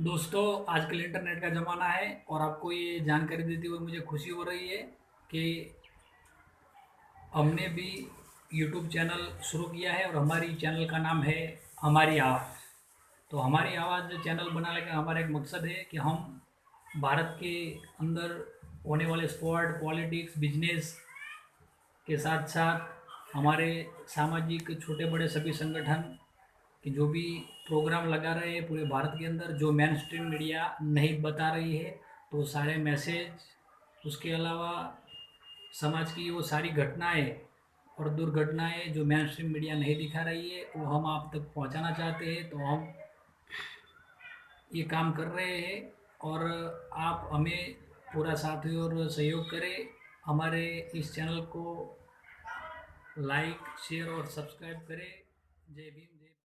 दोस्तों, आजकल इंटरनेट का ज़माना है और आपको ये जानकारी देते हुए मुझे खुशी हो रही है कि हमने भी यूट्यूब चैनल शुरू किया है और हमारी चैनल का नाम है हमारी आवाज़। तो हमारी आवाज़ चैनल बनाने का हमारा एक मकसद है कि हम भारत के अंदर होने वाले स्पोर्ट, पॉलिटिक्स, बिजनेस के साथ साथ हमारे सामाजिक छोटे बड़े सभी संगठन कि जो भी प्रोग्राम लगा रहे हैं पूरे भारत के अंदर जो मेन स्ट्रीम मीडिया नहीं बता रही है, तो सारे मैसेज, उसके अलावा समाज की वो सारी घटनाएं और दुर्घटनाएं जो मेन स्ट्रीम मीडिया नहीं दिखा रही है वो हम आप तक पहुंचाना चाहते हैं। तो हम ये काम कर रहे हैं और आप हमें पूरा साथ और सहयोग करें। हमारे इस चैनल को लाइक, शेयर और सब्सक्राइब करें। जय भीम, जय